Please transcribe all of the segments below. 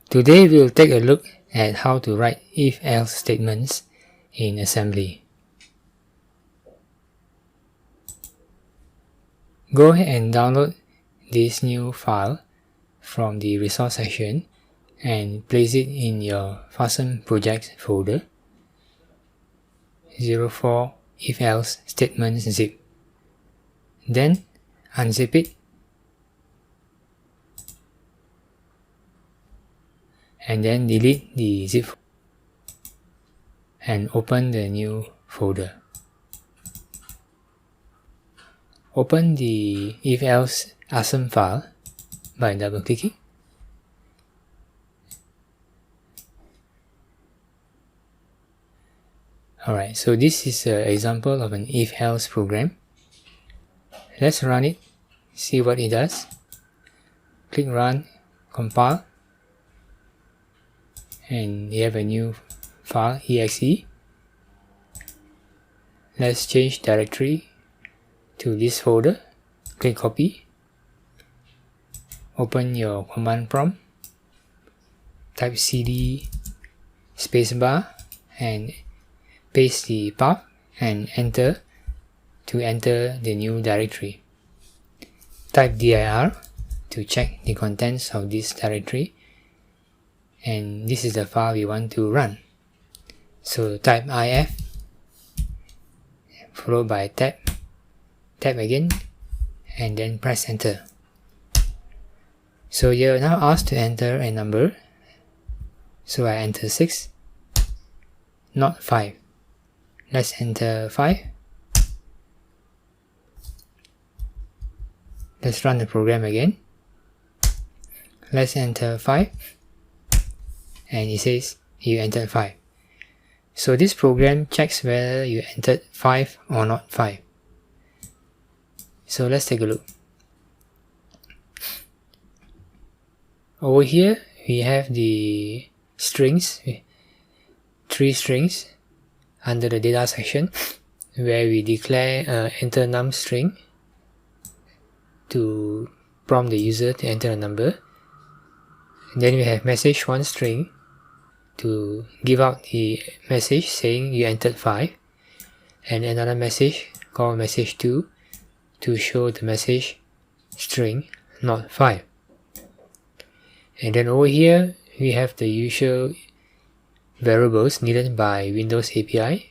Today we'll take a look at how to write if-else statements in assembly. Go ahead and download this new file from the resource section and place it in your FASM projects folder. 04 if-else statements zip. Then unzip it and then delete the zip and open the new folder. Open the if-else ASM file by double-clicking. Alright, so this is an example of an if-else program. Let's run it, see what it does. Click Run, compile, and you have a new file, exe. Let's change directory to this folder. Click Copy. Open your command prompt. Type cd spacebar and paste the path and enter to enter the new directory. Type dir to check the contents of this directory, and this is the file we want to run. So type if followed by tab again, and then press enter. So you're now asked to enter a number, so I enter 6, not 5. Let's enter 5. Let's run the program again. Let's enter 5, and it says you entered 5. So this program checks whether you entered 5 or not 5. So let's take a look. Over here we have the strings, 3 strings under the data section, where we declare enter num string to prompt the user to enter a number. And then we have message 1 string to give out the message saying you entered 5, and another message called message 2 to show the message string not 5. And then over here we have the usual variables needed by Windows API,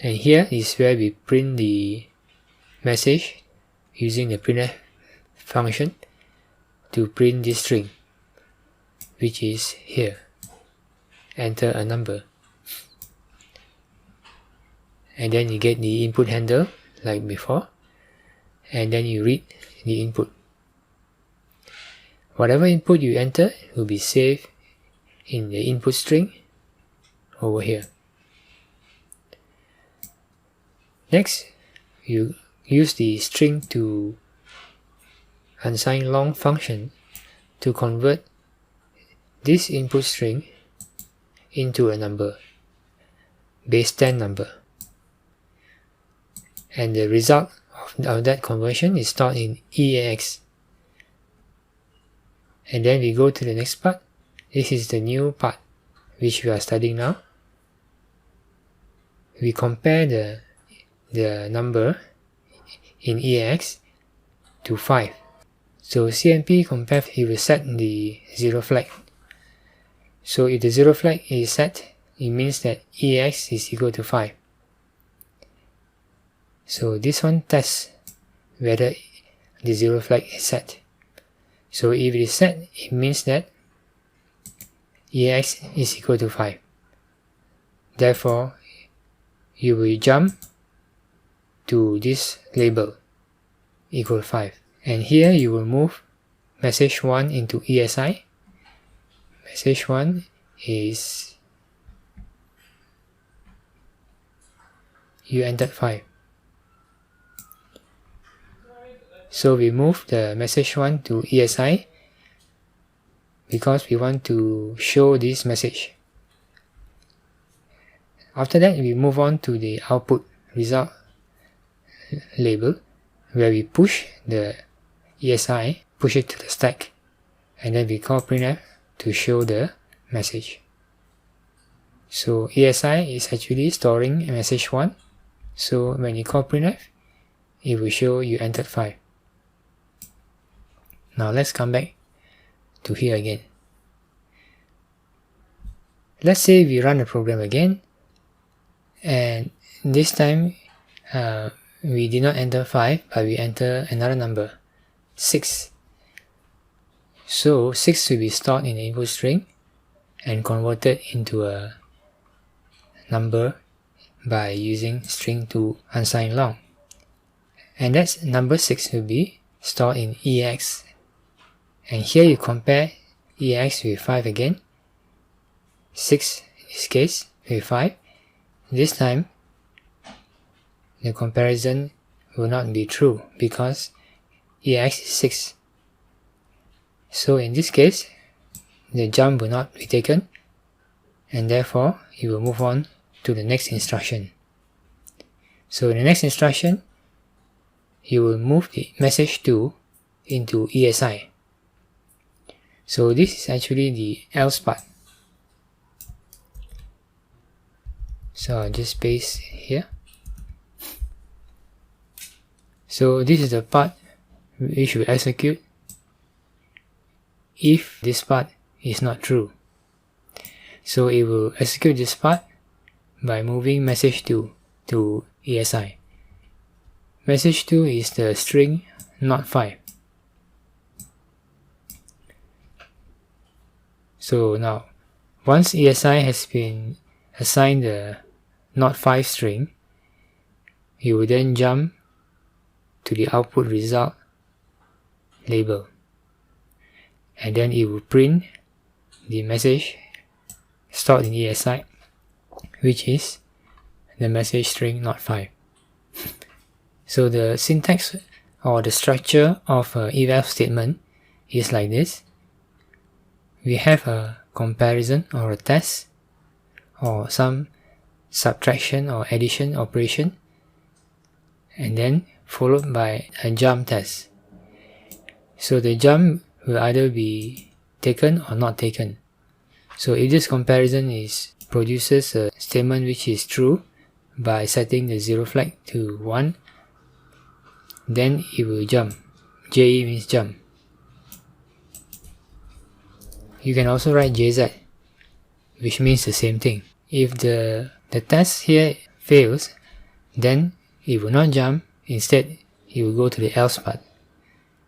and here is where we print the message using the printf function to print this string, which is here, enter a number. And then you get the input handle like before, and then you read the input. Whatever input you enter will be saved in the input string over here. Next, you use the string to unsigned long function to convert this input string into a number, base 10 number, and the result of that conversion is stored in EAX. And then we go to the next part. This is the new part which we are studying now. We compare the number in EAX to 5. So CMP compare, he will set the 0 flag. So if the 0 flag is set, it means that EAX is equal to 5. So this one tests whether the 0 flag is set. So if it is set, it means that EAX is equal to 5. Therefore, you will jump to this label equal 5. And here you will move message 1 into ESI. Message 1 is you entered 5. So we move the message 1 to ESI because we want to show this message. After that, we move on to the output result label, where we push the ESI, push it to the stack, and then we call printf to show the message. So ESI is actually storing message 1. So when you call printf, it will show you entered 5. Now let's come back to here again. Let's say we run the program again, and this time we did not enter 5, but we enter another number, 6. So 6 will be stored in the input string and converted into a number by using string to unsigned long. And that number 6 will be stored in EAX. And here you compare EAX with 5 again. 6 in this case with 5. This time the comparison will not be true because EAX is 6. So in this case the jump will not be taken, and therefore you will move on to the next instruction. So in the next instruction you will move the message 2 into ESI. So this is actually the else part. So I'll just paste here. So this is the part which will execute if this part is not true. So it will execute this part by moving message 2 to ESI. Message 2 is the string not 5. So now, once ESI has been assigned the not 5 string, you will then jump to the output result label, and then it will print the message stored in ESI, which is the message string not 5. So the syntax or the structure of a if-else statement is like this. We have a comparison or a test or some subtraction or addition operation, and then followed by a jump test. So the jump will either be taken or not taken. So if this comparison produces a statement which is true by setting the 0 flag to 1, then it will jump. JE means jump. You can also write JZ, which means the same thing. If the test here fails, then it will not jump. Instead, it will go to the else part.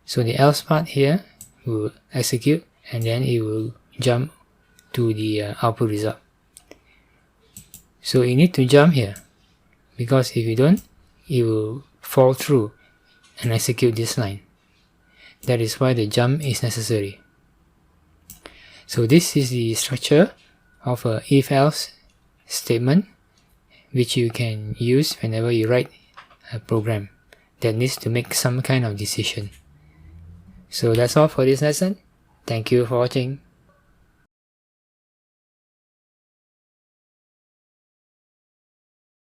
So the else part here will execute, and then it will jump to the output result. So you need to jump here, because if you don't, it will fall through and execute this line. That is why the jump is necessary. So this is the structure of a if-else statement, which you can use whenever you write a program that needs to make some kind of decision. So that's all for this lesson. Thank you for watching.